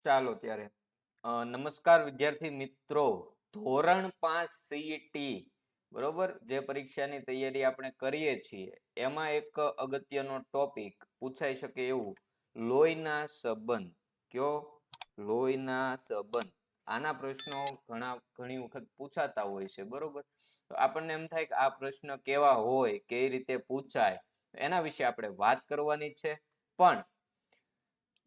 ચાલો ત્યારે નમસ્કાર વિદ્યાર્થી મિત્રો. ધોરણ 5 સીઈટી બરોબર, જે પરીક્ષાની તૈયારી આપણે કરીએ છીએ એમાં એક અગત્યનો ટોપિક પૂછાઈ શકે એવું લોહીના સંબંધ. કયો? લોહીના સંબંધ. આના પ્રશ્નો ઘણી વખત પૂછાતા હોય છે બરોબર. તો આપણને એમ થાય કે આ પ્રશ્ન કેવા હોય, કઈ રીતે પૂછાય, એના વિશે આપણે વાત કરવાની છે. પણ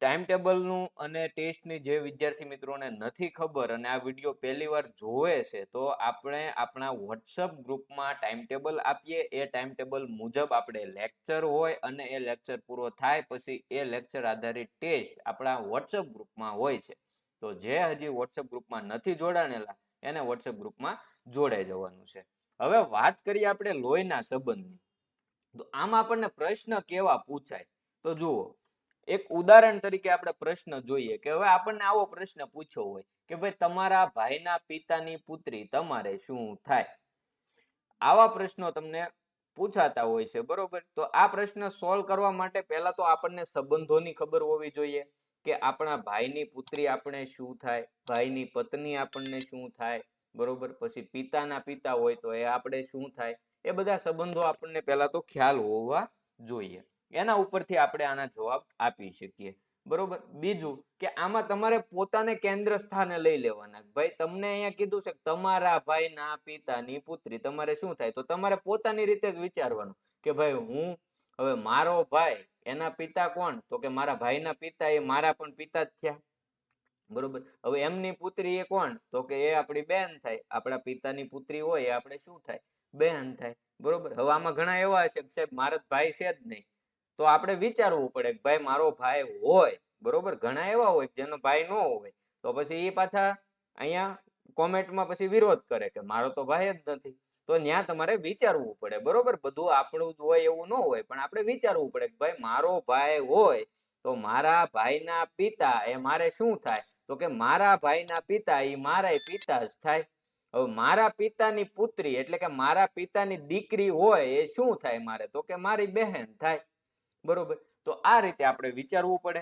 ટાઈમ ટેબલનું અને ટેસ્ટની જે વિદ્યાર્થી મિત્રોને નથી ખબર અને આ વિડીયો પહેલી વાર જોવે છે, તો આપણે આપણા વોટ્સઅપ ગ્રુપમાં ટાઈમ ટેબલ આપીએ. એ ટાઈમ ટેબલ મુજબ આપણે લેક્ચર હોય અને એ લેક્ચર પૂરો થાય પછી એ લેક્ચર આધારિત ટેસ્ટ આપણા વોટ્સઅપ ગ્રુપમાં હોય છે. તો જે હજી વોટ્સઅપ ગ્રુપમાં નથી જોડાણેલા એને વોટ્સઅપ ગ્રુપમાં જોડાઈ જવાનું છે. હવે વાત કરીએ આપણે લોહીના સંબંધની. તો આમાં આપણને પ્રશ્ન કેવા પૂછાય તો જુઓ, એક ઉદાહરણ તરીકે આપણે પ્રશ્ન જોઈએ કે હવે આપણને આવો પ્રશ્ન પૂછ્યો હોય કે ભાઈ તમારા ભાઈના પિતાની પુત્રી તમારે શું થાય. આવા પ્રશ્નો તમને પૂછાતા હોય છે બરોબર. તો આ પ્રશ્ન સોલ્વ કરવા માટે પહેલા તો આપણને સંબંધોની ખબર હોવી જોઈએ કે આપણા ભાઈની પુત્રી આપણે શું થાય, ભાઈની પત્ની આપણને શું થાય બરોબર. પછી પિતાના પિતા હોય તો એ આપણે શું થાય. એ બધા સંબંધો આપણને પહેલા તો ખ્યાલ હોવા જોઈએ. એના ઉપરથી આપણે આના જવાબ આપી શકીએ બરોબર. બીજું કે આમાં તમારે પોતાને કેન્દ્ર સ્થાને લઈ લેવાના. ભાઈ તમને અહીંયા કીધું છે તમારા ભાઈના પિતાની પુત્રી તમારે શું થાય, તો તમારે પોતાની રીતે જ વિચારવાનું કે ભાઈ હું હવે મારો ભાઈ એના પિતા કોણ, તો કે મારા ભાઈના પિતા એ મારા પણ પિતા જ થયા બરોબર. હવે એમની પુત્રી એ કોણ, તો કે એ આપણી બેન થાય. આપણા પિતાની પુત્રી હોય એ આપણે શું થાય, બેન થાય બરોબર. હવે આમાં ઘણા એવા છે કે સાહેબ મારા ભાઈ છે જ નહીં, તો આપણે વિચારવું પડે કે ભાઈ મારો ભાઈ હોય બરોબર. ઘણા એવા હોય જેનો ભાઈ ન હોય તો પછી એ પાછા અહીંયા કોમેન્ટમાં પછી વિરોધ કરે કે મારો તો ભાઈ જ નથી. તો ત્યાં તમારે વિચારવું પડે બરોબર. બધું આપણું જ હોય એવું ન હોય, પણ આપણે વિચારવું પડે કે ભાઈ મારો ભાઈ હોય તો મારા ભાઈના પિતા એ મારે શું થાય, તો કે મારા ભાઈના પિતા એ મારા પિતા જ થાય. હવે મારા પિતાની પુત્રી એટલે કે મારા પિતાની દીકરી હોય એ શું થાય મારે, તો કે મારી બહેન થાય બરોબર. તો આ રીતે આપણે વિચારવું પડે.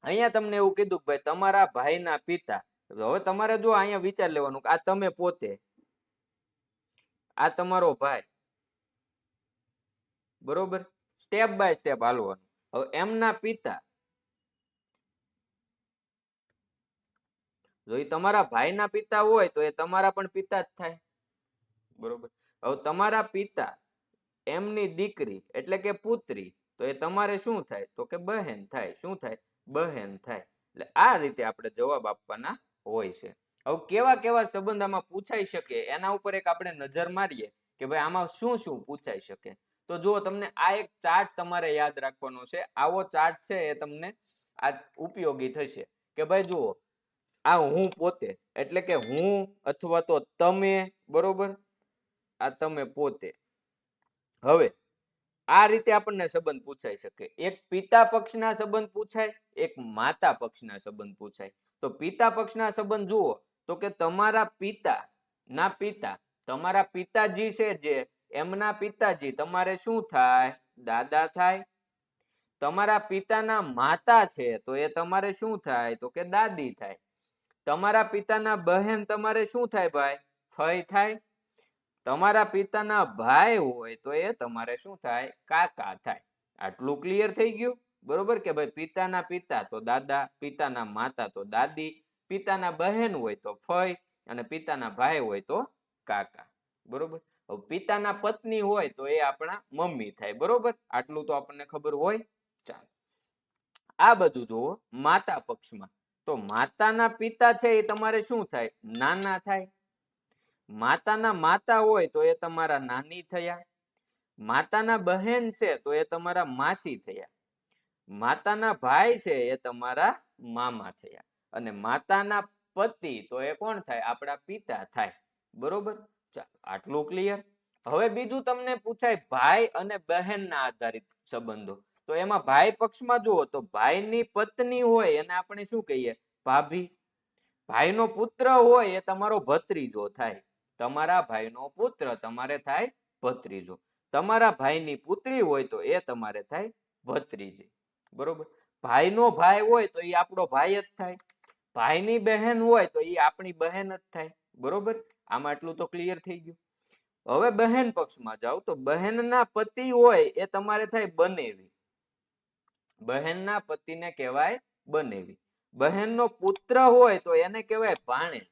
અહીંયા તમને એવું કીધું કે ભાઈ તમારા ભાઈના પિતા. હવે તમારે જો અહીંયા વિચાર લેવાનું કે આ તમે પોતે, આ તમારો ભાઈ બરોબર. સ્ટેપ બાય સ્ટેપ હાલવાનું. હવે એમના પિતા, જો એ તમારા ભાઈના પિતા હોય તો એ તમારા પણ પિતા જ થાય બરોબર. હવે તમારા પિતા એમની દીકરી એટલે કે પુત્રી, તો એ તમારે શું થાય, તો કે બહેન થાય. શું થાય, બહેન થાય. એટલે આ રીતે આપણે જવાબ આપવાના હોય છે. હવે કેવા કેવા સંબંધ આમાં પૂછાઈ શકે એના ઉપર એક આપણે નજર મારીએ કે ભાઈ આમાં શું શું પૂછાઈ શકે. તો જુઓ, તમને આ એક ચાર્ટ તમારે યાદ રાખવાનો છે. આવો ચાર્ટ છે એ તમને આ ઉપયોગી થશે કે ભાઈ જુઓ, આ હું પોતે એટલે કે હું અથવા તો તમે બરોબર, આ તમે પોતે. હવે આ રીતે આપણને સંબંધ પૂછાઈ શકે. એક પિતા પક્ષના સંબંધ પૂછાય, એક માતા પક્ષના સંબંધ પૂછાય. તો પિતા પક્ષના સંબંધ જુઓ તો કે તમારા પિતા ના પિતા, તમારા પિતાજી છે જે, એમના પિતાજી તમારે શું થાય, દાદા થાય. તમારા પિતાના માતા છે તો એ તમારે શું થાય, તો કે દાદી થાય. તમારા પિતાના બહેન તમારે શું થાય ભાઈ, ફઈ થાય. તમારા પિતાના ભાઈ હોય તો એ તમારે શું થાય, કાકા થાય. આટલું ક્લિયર થઈ ગયું બરોબર. કે ભાઈ પિતાના પિતા તો દાદા, પિતાના માતા તો દાદી, પિતાના બહેન હોય તો ફઈ અને પિતાના ભાઈ હોય તો કાકા બરોબર. પિતાના પત્ની હોય તો એ આપણા મમ્મી થાય બરોબર. આટલું તો આપણને ખબર હોય. ચાલો, આ બધું જુઓ માતા પક્ષમાં. તો માતાના પિતા છે એ તમારે શું થાય, નાના થાય. માતાના માતા હોય તો એ તમારા નાની થયા. માતાના બહેન છે તો એ તમારા માસી થયા. માતાના ભાઈ છે એ તમારા મામા થયા. અને માતાના પતિ તો એ કોણ થાય, આપણા પિતા થાય બરોબર. ચાલો, આટલું ક્લિયર. હવે બીજું તમને પૂછાય ભાઈ અને બહેનના આધારિત સંબંધો. તો એમાં ભાઈ પક્ષમાં જુઓ તો ભાઈની પત્ની હોય એને આપણે શું કહીએ, ભાભી. ભાઈનો પુત્ર હોય એ તમારો ભત્રીજો થાય. તમારા ભાઈનો પુત્ર તમારે થાય ભત્રીજો. તમારા ભાઈની પુત્રી હોય તો એ તમારે થાય ભત્રીજી બરોબર. ભાઈનો ભાઈ હોય તો એ આપણો ભાઈ જ થાય. ભાઈની બહેન હોય તો એ આપણી બહેન જ થાય, બરોબર. આમાં એટલું તો ક્લિયર થઈ ગયું. હવે બહેન પક્ષમાં જાઓ તો બહેનના પતિ હોય એ તમારે થાય બનેવી. બહેનના પતિને કહેવાય બનેવી. બહેનનો પુત્ર હોય તો એને કહેવાય ભાણેજ,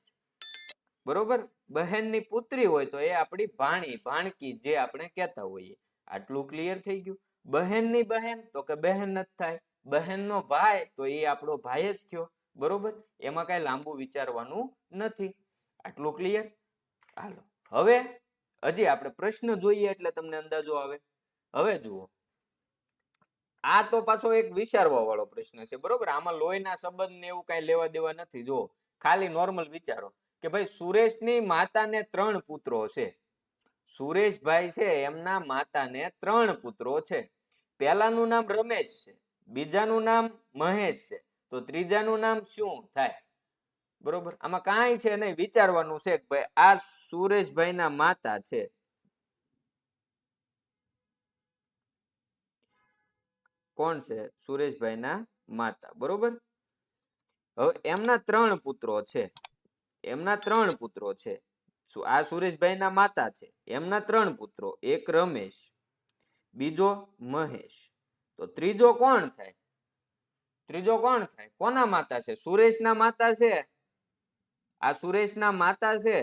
બરોબર. બહેનની પુત્રી હોય તો એ આપણી ભાણી, ભાણકી જે આપણે કહેતા હોઈએ. આટલું ક્લિયર થઈ ગયું. બહેનની બહેન તો કે બહેન જ થાય. બહેનનો ભાઈ તો એ આપણો ભાઈ જ થયો, બરોબર. એમાં કઈ લાંબુ વિચારવાનું નથી. આટલું ક્લિયર. હાલો હવે હજી આપણે પ્રશ્ન જોઈએ એટલે તમને અંદાજો આવે. હવે જુઓ, આ તો પાછો એક વિચારવા વાળો પ્રશ્ન છે, બરોબર. આમાં લોહીના સંબંધ ને એવું કઈ લેવા દેવા નથી. જો ખાલી નોર્મલ વિચારો કે ભાઈ સુરેશની માતાને 3 પુત્રો છે. સુરેશભાઈ છે એમના માતાને 3 પુત્રો છે. પહેલાનું નામ રમેશ છે, બીજાનું નામ મહેશ છે, તો ત્રીજાનું નામ શું થાય? બરોબર. આમાં કાંઈ છે નહીં, વિચારવાનું છે કે ભાઈ આ સુરેશભાઈના માતા છે, કોણ છે? સુરેશભાઈના માતા, બરોબર. હવે એમના 3 પુત્રો છે. એમના 3 પુત્રો છે. આ સુરેશભાઈના માતા છે, એમના 3 પુત્રો, એક રમેશ, બીજો મહેશ, તો ત્રીજો કોણ થાય? ત્રીજો કોણ થાય? કોના માતા છે? સુરેશના માતા છે. આ સુરેશના માતા છે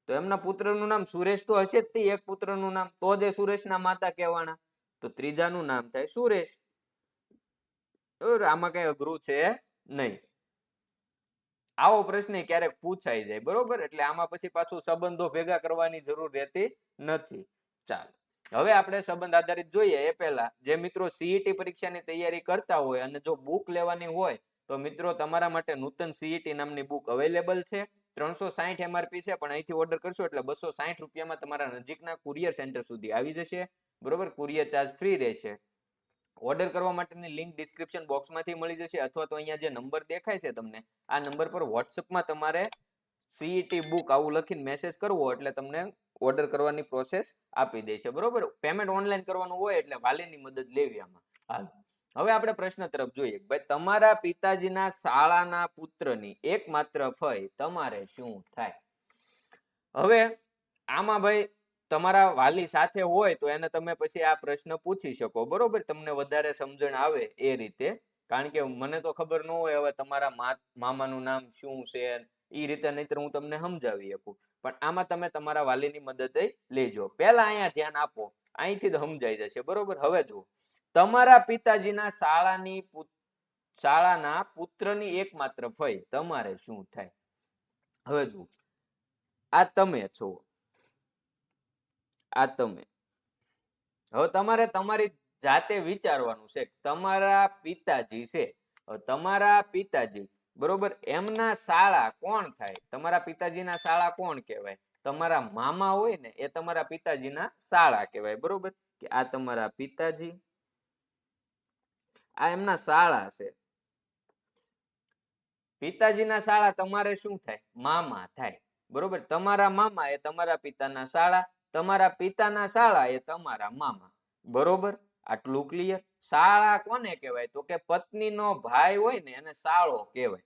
તો એમના પુત્રનું નામ સુરેશ તો હશે જ. એક પુત્રનું નામ તો જે સુરેશના માતા કહેવાના, તો ત્રીજાનું નામ થાય સુરેશ. આમાં કઈ અઘરું છે નહીં. આવો પ્રશ્ન ક્યારેક પૂછાઈ જાય, બરોબર. એટલે આમાં પછી પાછું સંબંધો ભેગા કરવાની જરૂર રહેતી નથી. ચાલો હવે આપણે સંબંધ આધારિત જોઈએ. એ પહેલા જે મિત્રો સીઈટી પરીક્ષાની તૈયારી કરતા હોય અને જો બુક લેવાની હોય તો મિત્રો તમારા માટે નૂતન સીઈટી નામની બુક અવેલેબલ છે. 360 MRP છે, પણ અહીંથી ઓર્ડર કરશો એટલે 260 રૂપિયામાં તમારા નજીકના કુરિયર સેન્ટર સુધી આવી જશે, બરોબર. કુરિયર ચાર્જ ફ્રી રહેશે. ઓર્ડર કરવા માટેની લિંક ડિસ્ક્રિપ્શન બોક્સમાંથી મળી જશે, અથવા તો અહીંયા જે નંબર દેખાય છે તમને, આ નંબર પર વોટ્સઅપમાં તમારે સીઈટી બુક આવું લખીને મેસેજ કરવો એટલે તમને ઓર્ડર કરવાની પ્રોસેસ આપી દે છે, બરોબર. પેમેન્ટ ઓનલાઈન કરવાનું હોય એટલે વાલીની મદદ લેવી આમાં. હાલ હવે આપણે પ્રશ્ન તરફ જોઈએ. ભાઈ તમારા પિતાજીના શાળાના પુત્રની એકમાત્ર ફઈ તમારે શું થાય? હવે આમાં ભાઈ તમારા વાલી સાથે હોય તો એને તમે પછી આ પ્રશ્ન પૂછી શકો, બરોબર. તમને વધારે સમજણ આવે એ રીતે. કારણ કે મને તો ખબર ન હોય હવે તમારા મામાનું નામ શું છે એ રીતે, નહીતર હું તમને સમજાવી શકું. પણ આમાં તમે તમારા વાલીની મદદ લેજો. પહેલા અહીંયા ધ્યાન આપો, અહીંથી જ સમજાઈ જશે, બરોબર. હવે જુઓ, તમારા પિતાજીના શાળાના પુત્રની એકમાત્ર ફઈ તમારે શું થાય? હવે જુઓ, આ તમે છો, આ તમે. હવે તમારે તમારી જાતે વિચારવાનું છે. તમારા પિતાજી છે, તમારા પિતાજી, બરોબર, એમના શાળા કોણ થાય? તમારા પિતાજીના શાળા કોણ કહેવાય? તમારા મામા હોય ને એ તમારા પિતાજીના શાળા કહેવાય, બરોબર. કે આ તમારા પિતાજી, આ એમના શાળા છે. પિતાજીના શાળા તમારે શું થાય? મામા થાય, બરોબર. તમારા મામા એ તમારા પિતાના શાળા, તમારા પિતાના શાળા એ તમારા મામા, બરોબર. આટલું ક્લિયર. શાળા કોને કહેવાય? તો કે પત્નીનો ભાઈ હોય ને એને શાળો કહેવાય,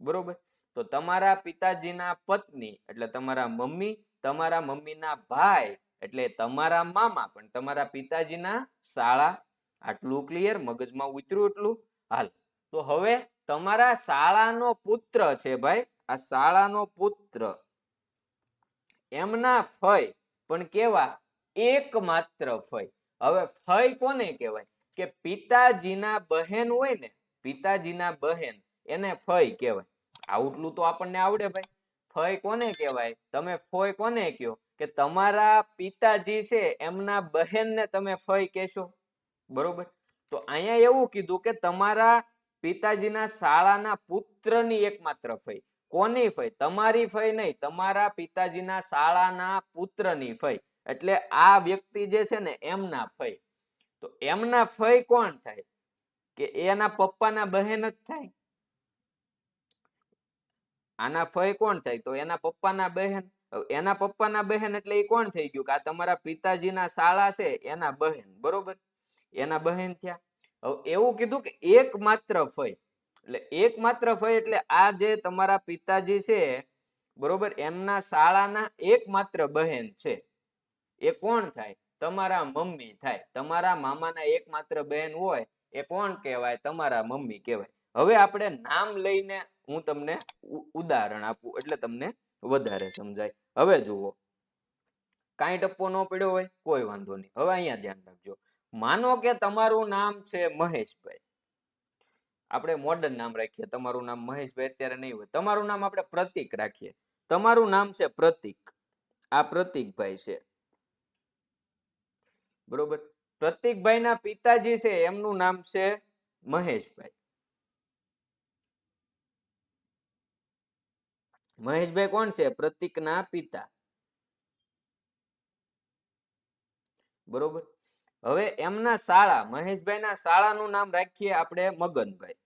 બરોબર. તો તમારા પિતાજીના પત્ની એટલે તમારા મમ્મી, તમારા મમ્મીના ભાઈ એટલે તમારા મામા, પણ તમારા પિતાજીના શાળા. આટલું ક્લિયર? મગજમાં ઉતર્યું એટલું? હાલ તો હવે તમારા શાળાનો પુત્ર છે ભાઈ, આ શાળાનો પુત્ર, એમના ફઈ પણ કેવા? એકમાત્ર ફઈ. હવે ફઈ કોને કહેવાય? કે પિતાજીના બહેન હોય ને, પિતાજીના બહેન એને ફઈ કહેવાય. આટલું તો આપણને આવડે ભાઈ. ફઈ કોને કહેવાય? તમે ફઈ કોને કહો? કે તમારા પિતાજી છે એમના બહેનને તમે ફઈ કહેશો, બરોબર. તો અહીંયા એવું કીધું કે તમારા પિતાજીના શાળાના પુત્રની એકમાત્ર ફઈ. કોની ફઈ? તમારી ફઈ નહીં, તમારા પિતાજીના શાળાના પુત્રની ફઈ. એટલે આ વ્યક્તિ જે છે ને એમના ફઈ. તો એમના ફઈ કોણ થાય? કે એના પપ્પાના બહેન જ થાય. આના ફઈ કોણ થાય? તો એના પપ્પાના બહેન. એના પપ્પાના બહેન એટલે એ કોણ થઈ ગયું? કે આ તમારા પિતાજીના શાળા છે એના બહેન, બરોબર. એના બહેન થયા. હવે એવું કીધું કે એકમાત્ર ફઈ. એટલે એકમાત્ર ફય એટલે આ જે તમારા પિતાજી છે બરોબર, એમના શાળાના એકમાત્ર બહેન છે. એ કોણ થાય? તમારા મમ્મી થાય. તમારા મામાના એકમાત્ર બહેન હોય એ કોણ કહેવાય? તમારા મમ્મી કહેવાય. હવે આપણે નામ લઈને હું તમને ઉદાહરણ આપું એટલે તમને વધારે સમજાય. હવે જુઓ, કાંઈ ટપ્પો ન પડ્યો હોય કોઈ વાંધો નહીં. હવે અહીંયા ધ્યાન રાખજો. માનો કે તમારું નામ છે મહેશભાઈ. આપણે મોડર્ન નામ રાખીએ. તમારું નામ મહેશભાઈ અત્યારે નહીં હોય. તમારું નામ આપણે પ્રતીક રાખીએ. તમારું નામ છે પ્રતીક. આ પ્રતીકભાઈ છે બરોબર. પ્રતીકભાઈ ના પિતાજી છે એમનું નામ છે મહેશભાઈ. મહેશભાઈ કોણ છે? પ્રતીકના પિતા બરોબર. હવે એમના શાળા, મહેશભાઈ ના શાળાનું નામ રાખીએ આપણે મગનભાઈ.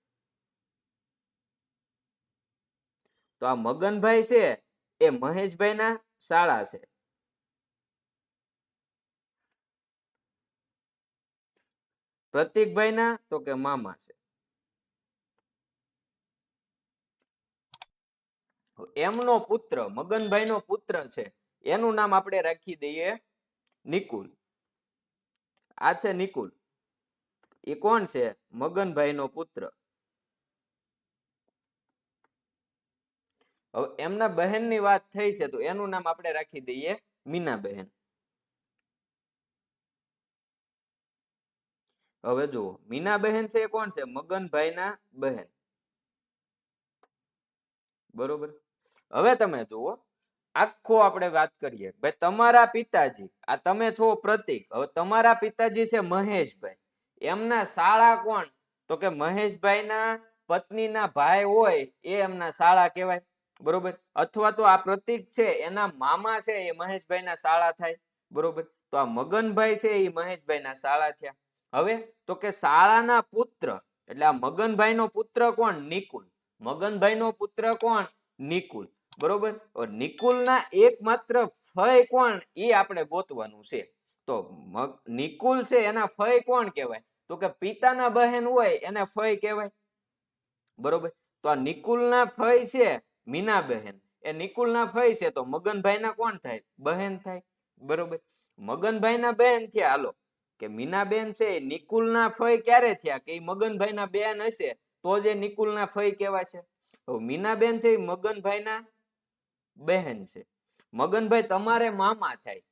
તો આ મગનભાઈ છે એ મહેશભાઈ ના શાળા છે. પ્રતીકભાઈ ના તો કે મામા છે. એમનો પુત્ર, મગનભાઈ નો પુત્ર છે, એનું નામ આપણે રાખી દઈએ નિકુલ. આ છે નિકુલ. એ કોણ છે? મગનભાઈ નો પુત્ર. હવે એમના બહેન ની વાત થઈ છે તો એનું નામ આપણે રાખી દઈએ મીનાબહેન. હવે જુઓ, મીનાબહેન છે એ કોણ છે? મગનભાઈ ના બહેન બરોબર. હવે તમે જુઓ, આખો આપણે વાત કરીએ ભાઈ તમારા પિતાજી, આ તમે છો પ્રતીક. હવે તમારા પિતાજી છે મહેશભાઈ. એમના શાળા કોણ? તો કે મહેશભાઈ ના પત્નીના ભાઈ હોય એ એમના શાળા કહેવાય બરોબર. અથવા તો આ પ્રતીક છે એના મામા છે એ મહેશભાઈ ના શાળા થાય બરોબર. તો આ મગનભાઈ છે એ મહેશભાઈ ના શાળા થયા. હવે તો કે શાળાના પુત્ર એટલે આ મગનભાઈ નો પુત્ર કોણ? નિકુલ. મગનભાઈ નો પુત્ર કોણ? નિકુલ બરોબર. નિકુલના એકમાત્ર ફય કોણ? એ આપણે ગોતવાનું છે. તો નિકુલ છે એના ફય કોણ કહેવાય? તો કે પિતાના બહેન હોય એને ફય કહેવાય બરોબર. તો આ નિકુલના ફય છે મીનાબહેન, એ નિકુલના ફય છે તો મગનભાઈના કોણ થાય? બહેન થાય બરોબર. મગનભાઈના બહેન થયા. હાલો કે મીનાબેન છે એ નિકુલના ફય ક્યારે થયા? કે મગનભાઈના બેન હશે તો જે નિકુલના ફય કહેવાય છે. મીનાબેન છે એ મગનભાઈના બહેન છે. મગનભાઈ તમારે મામા થાય.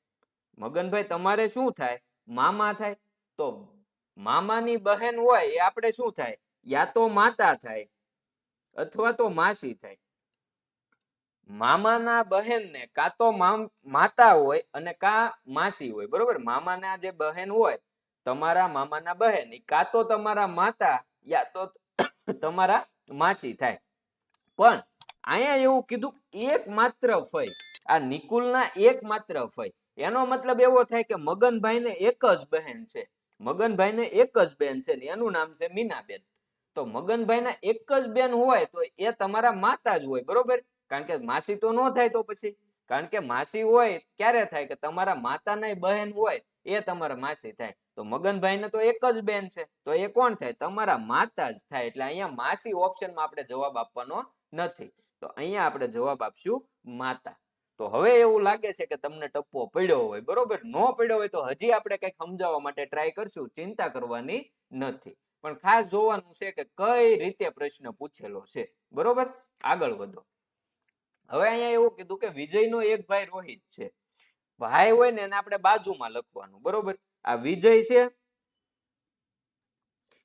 મગનભાઈ તમારે શું થાય? મામા થાય. તો મામાની બહેન હોય એ આપણે શું થાય? યા તો માતા થાય અથવા તો માસી થાય. મામાના બહેનને કા તો માતા હોય અને કા માસી હોય બરોબર. મામાના જે બહેન હોય, તમારા મામાના બહેન, કા તો તમારા માતા યા તો તમારા માસી થાય. પણ અહીંયા એવું કીધું એકમાત્ર ફય, આ નિકુલના એકમાત્ર ફય. એનો મતલબ એવો થાય કે મગનભાઈને એક જ બહેન છે. મગનભાઈને એક જ બેન છે ને એનું નામ છે મીનાબેન. તો મગનભાઈના એક જ બેન હોય તો એ તમારા માતા જ હોય બરોબર. કારણ કે માસી તો ન થાય. તો પછી કારણ કે માસી હોય ક્યારે થાય? કે તમારા માતાના બહેન હોય એ તમારા માસી થાય. તો મગનભાઈને તો એક જ બેન છે તો એ કોણ થાય? તમારા માતા જ થાય. એટલે અહીંયા માસી ઓપ્શનમાં આપણે જવાબ આપવાનો નથી. તો અહીંયા આપણે જવાબ આપશું માતા. તો હવે એવું લાગે છે કે તમને ટપ્પો પડ્યો હોય બરોબર. નો પડ્યો હોય તો હજી આપણે કંઈક સમજાવવા માટે ટ્રાય કરશું. ચિંતા કરવાની નથી. પણ ખાસ જોવાનું છે કે કઈ રીતે પ્રશ્ન પૂછેલો છે બરોબર. આગળ વધો. હવે અહીંયા એવું કીધું કે વિજયનો એક ભાઈ રોહિત છે. ભાઈ હોય ને એને આપણે બાજુમાં લખવાનું બરોબર. આ વિજય છે,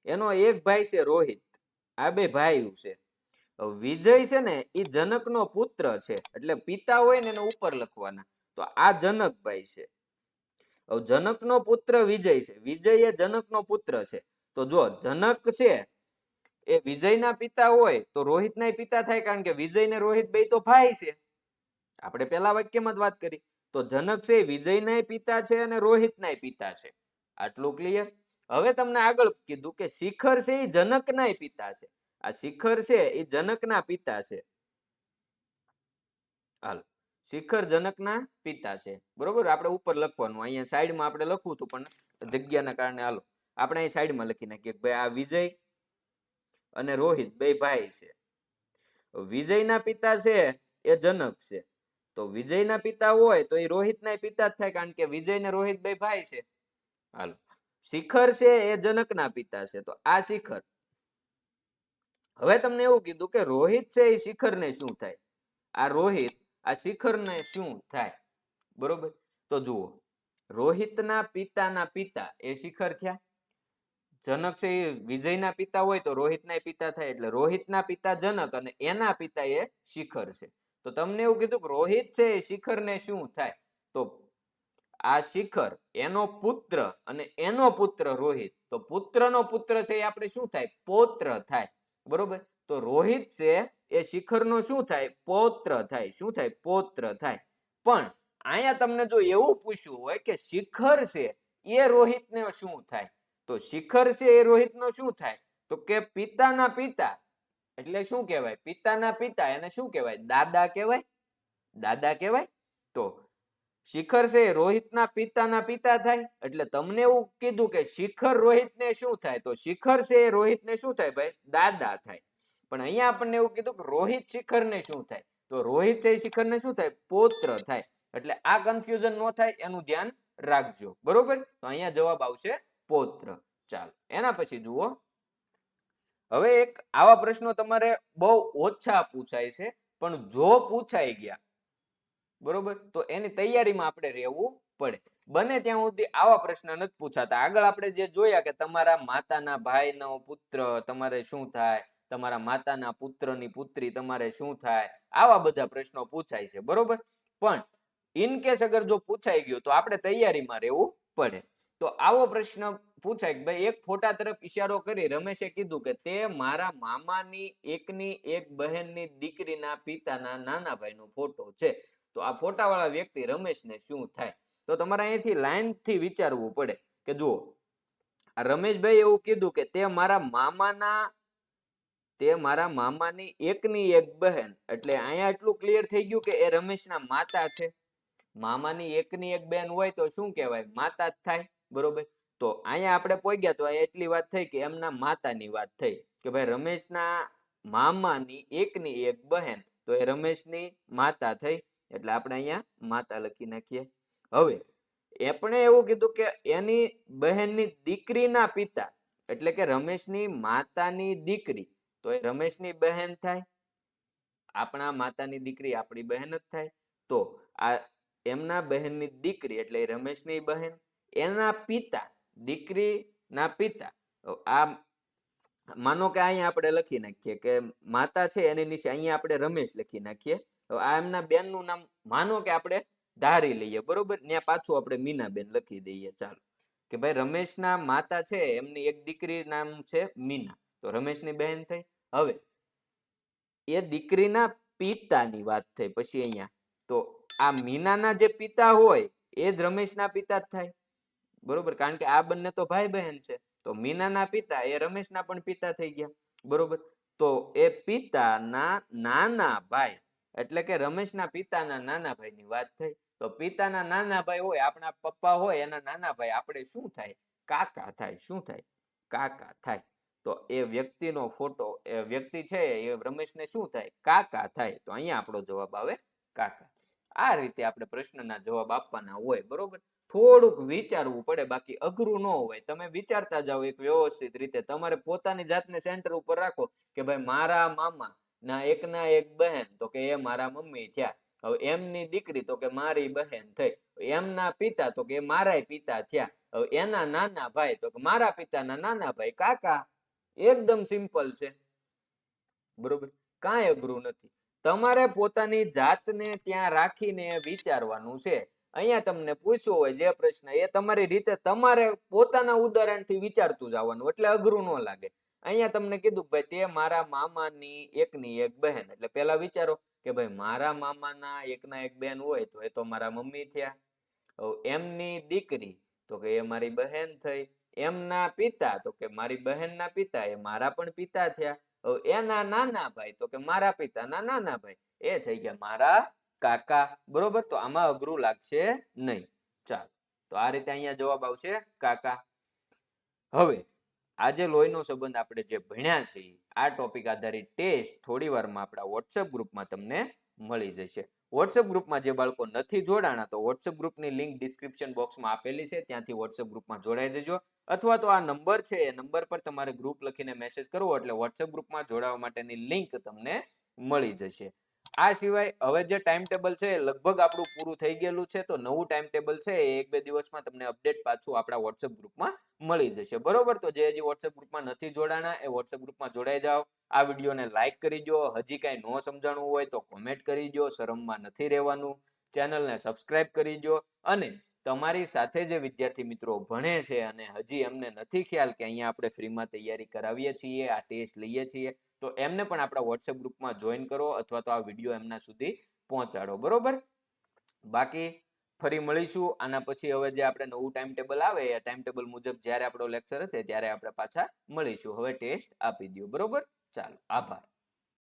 એનો એક ભાઈ છે રોહિત. આ બે ભાઈ છે. વિજય છે ને એ જનકનો પુત્ર છે. એટલે પિતા હોય ને એને ઉપર લખવાના. તો આ જનકભાઈ છે. જનકનો પુત્ર વિજય છે. વિજય એ જનકનો પુત્ર છે. તો જો જનક છે એ વિજયના પિતા હોય તો રોહિતના પિતા થાય. કારણ કે વિજય ને રોહિત બે તો ભાઈ છે. આપણે પેલા વાક્યમાં જ વાત કરી. તો જનક છે વિજયના પિતા છે અને રોહિતના પિતા છે. આટલું ક્લિયર. હવે તમને આગળ કીધું કે શિખર છે એ જનકના પિતા છે. આ શિખર છે એ જનકના પિતા છે. હાલ, શિખર જનકના પિતા છે બરોબર. આપણે ઉપર લખવાનું. અહીંયા સાઈડમાં આપણે લખવું હતું પણ જગ્યાના કારણે હાલો આપણે અહીં સાઈડમાં લખી નાખીએ ભાઈ આ વિજય અને રોહિત બે ભાઈ છે. વિજયના પિતા છે એ જનક છે, તો વિજયના પિતા હોય તો એ રોહિતના પિતા જ થાય, કારણ કે વિજય ને રોહિત બે ભાઈ છે. હાલો, શિખર છે એ જનકના પિતા છે, તો આ શિખર. હવે તમને એવું કીધું કે રોહિત છે એ શિખરને શું થાય, આ રોહિત આ શિખરને શું થાય, બરોબર. તો જુઓ, રોહિતના પિતાના પિતા એ શિખર થયા. જનક છે એ વિજયના પિતા હોય તો રોહિતના પિતા થાય, એટલે રોહિતના પિતા જનક અને એના પિતા એ શિખર છે. તો તમને એવું કીધું કે રોહિત છે એ શિખરને શું થાય, તો આ શિખર એનો પુત્ર અને એનો પુત્ર રોહિત, તો પુત્રનો પુત્ર છે એ આપણે શું થાય, પૌત્ર થાય, બરોબર. તો રોહિત છે એ શિખરનો શું થાય, પૌત્ર થાય. શું થાય, પૌત્ર થાય. પણ અહીંયા તમને જો એવું પૂછ્યું હોય કે શિખર છે એ રોહિતને શું થાય, તો શિખર છે એ રોહિતનો શું થાય, તો કે પિતાના પિતા, એટલે શું કહેવાય, પિતાના પિતા એને શું કહેવાય, દાદા કહેવાય, દાદા કહેવાય. તો શિખર છે એ રોહિતના પિતાના પિતા થાય, એટલે તમને એવું કીધું કે શિખર રોહિતને શું થાય, તો શિખર છે એ રોહિતને શું થાય ભાઈ, દાદા થાય. પણ અહીંયા આપણને એવું કીધું કે રોહિત શિખરને શું થાય, તો રોહિત છે એ શિખરને શું થાય, પૌત્ર થાય. એટલે આ કન્ફ્યુઝન ન થાય એનું ધ્યાન રાખજો, બરોબર. તો અહીંયા જવાબ આવશે પૌત્ર. ચાલો, એના પછી જુઓ, હવે એક આવા પ્રશ્નો તમારે બહુ ઓછા પૂછાય છે, પણ જો પૂછાઈ ગયા, બરોબર, તો એની તૈયારીમાં આપણે રહેવું પડે. બને ત્યાં સુધી આવા પ્રશ્ન નથી પૂછાતા. આગળ આપણે જે જોયા કે તમારા માતાના ભાઈનો પુત્ર તમારે શું થાય, તમારા માતાના પુત્રની પુત્રી તમારે શું થાય, આવા બધા પ્રશ્નો પૂછાય છે, બરોબર. પણ ઇન કેસ અગર જો પૂછાઈ ગયો તો આપણે તૈયારીમાં રહેવું પડે. તો આવો પ્રશ્ન પૂછાય કે ભાઈ એક ફોટા તરફ ઈશારો કરી રમેશે કીધું કે તે મારા મામાની એકની એક બહેનની દીકરીના પિતાના નાના ભાઈનો ફોટો છે, તો આ ફોટાવાળા વ્યક્તિ રમેશને શું થાય. તો તમારે અહીંથી લાઈનથી વિચારવું પડે કે જુઓ, આ રમેશભાઈ એવું કીધું કે તે મારા મામાની એકની એક બહેન, એટલે અહીંયા એટલું ક્લિયર થઈ ગયું કે એ રમેશના માતા છે. મામાની એકની એક બેન હોય તો શું કહેવાય, માતા જ થાય, બરોબર. તો અહીંયા આપણે પહોંચ્યા તો એટલી વાત થઈ કે એમના માતાની વાત થઈ કે ભાઈ રમેશના મામાની એકની એક બહેન, તો એ રમેશની માતા થઈ, એટલે આપણે અહીંયા માતા લખી નાખીએ. હવે આપણે એવું કીધું કે એની બહેનની દીકરીના પિતા, એટલે કે રમેશની માતાની દીકરી, તો એ રમેશની બહેન થાય. આપણા માતાની દીકરી આપણી બહેન જ થાય. તો આ એમના બહેનની દીકરી એટલે રમેશની બહેન, એના પિતા, દીકરીના પિતા. આ માનો કે અહીંયા આપણે લખી નાખીએ કે માતા છે એની નીચે અહીંયા આપણે રમેશ લખી નાખીએ. આ એમના બેનનું નામ માનો કે આપણે ધારી લઈએ, બરોબર. ત્યાં પાછું આપણે મીનાબેન લખી દઈએ. ચાલો, કે ભાઈ રમેશના માતા છે એમની એક દીકરી નામ છે મીના, તો રમેશની બહેન થઈ. હવે એ દીકરીના પિતાની વાત થઈ પછી અહીંયા, તો આ મીનાના જે પિતા હોય એ જ રમેશના પિતા જ થાય, બરોબર, કારણ કે આ બંને તો ભાઈ બહેન છે. તો મીનાના પિતા એ રમેશના પણ પિતા થઈ ગયા, બરોબર. તો એ પિતાના નાના ભાઈ, એટલે કે રમેશના પિતાના નાના ભાઈની વાત થઈ. તો પિતાના નાના ભાઈ હોય, આપણા પપ્પા હોય, એના નાના ભાઈ આપણે શું થાય, કાકા થાય. શું થાય, કાકા થાય. તો એ વ્યક્તિનો ફોટો, એ વ્યક્તિ છે એ રમેશને શું થાય, કાકા થાય. તો અહીંયા આપણો જવાબ આવે કાકા. આ રીતે આપણે પ્રશ્નના જવાબ આપવાના હોય, બરોબર. થોડુંક વિચારવું પડે, બાકી અઘરું ન હોય. તમે વિચારતા જાઓ એક વ્યવસ્થિત રીતે. તમારે પોતાની જાતને સેન્ટર ઉપર રાખો કે ભાઈ મારા મામા ના એકના એક બહેન, તો કે એ મારા મમ્મી થયા. હવે એમની દીકરી, તો કે મારી બહેન થઈ. એમના પિતા, તો કે મારા પિતા થયા. હવે એના નાના ભાઈ, તો કે મારા પિતાના નાના ભાઈ, કાકા. એકદમ સિમ્પલ છે, બરોબર, કાંઈ અઘરું નથી. તમારે પોતાની જાતને ત્યાં રાખીને વિચારવાનું છે. અહીંયા તમને પૂછ્યો હોય જે પ્રશ્ન, એ તમારી રીતે તમારે પોતાના ઉદાહરણથી વિચારતું જવાનું, એટલે અઘરું ન લાગે. અહીંયા તમને કીધું ભાઈ તે મારા મામાની એકની એક બહેન, એટલે પેલા વિચારો કે ભાઈ મારા મામાના એકના એક બેન હોય તો એ તો મારા મમ્મી થયા. એમની દીકરી, તો કે એ મારી બહેન થઈ. એમના પિતા, તો કે મારી બહેનના પિતા, એ મારા પણ પિતા થયા. એના નાના ભાઈ, તો કે મારા પિતાના નાના ભાઈ, એ થઈ ગયા મારા કાકા, બરોબર. તો આમાં અઘરું લાગશે નહીં. ચાલો, તો આ રીતે અહીંયા જવાબ આવશે કાકા. હવે આ જે લોહીનો સંબંધ આપણે જે ભણ્યા છીએ આ ટોપિક આધારિત ટેસ્ટ થોડી વારમાં આપણા વોટ્સએપ ગ્રુપમાં તમને મળી જશે. વોટ્સએપ ગ્રુપમાં જે બાળકો નથી જોડાણા તો વોટ્સએપ ગ્રુપની લિંક ડિસ્ક્રિપ્શન બોક્સમાં આપેલી છે, ત્યાંથી વોટ્સએપ ગ્રુપમાં જોડાઈ જજો. અથવા તો આ નંબર છે એ નંબર પર તમારે ગ્રુપ લખીને મેસેજ કરવો એટલે વોટ્સએપ ગ્રુપમાં જોડાવા માટેની લિંક તમને મળી જશે. આ સિવાય હવે જે ટાઈમ ટેબલ છે લગભગ આપણું પૂરું થઈ ગયેલું છે, તો નવું ટાઈમ ટેબલ છે એ 1-2 દિવસમાં તમને અપડેટ પાછું આપણા વોટ્સએપ ગ્રુપમાં મળી જશે. બરોબર, તો જે હજી વોટ્સએપ ગ્રુપમાં નથી જોડાણા એ વોટ્સએપ ગ્રુપમાં જોડાઈ જાઓ. આ વિડીયોને લાઈક કરી દો. હજી કાંઈ ન સમજાણું હોય તો કોમેન્ટ કરી દો. શરમમાં નથી રહેવાનું. ચેનલને સબસ્ક્રાઇબ કરી દો. અને તમારી સાથે જે વિદ્યાર્થી મિત્રો ભણે છે અને હજી એમને નથી ખ્યાલ કે અહીંયા આપણે ફ્રીમાં તૈયારી કરાવીએ છીએ, આ ટેસ્ટ લઈએ છીએ, તો એમને પણ આપણા વોટ્સએપ ગ્રુપમાં જોઈન કરો અથવા તો આ વિડીયો એમના સુધી પહોંચાડો. બરોબર, બાકી ફરી મળીશું આના પછી. હવે જે આપણે નવું ટાઈમ ટેબલ આવે એ ટાઈમ ટેબલ મુજબ જ્યારે આપણો લેક્ચર હશે ત્યારે આપણે પાછા મળીશું. હવે ટેસ્ટ આપી દો. બરોબર, ચાલો, આભાર.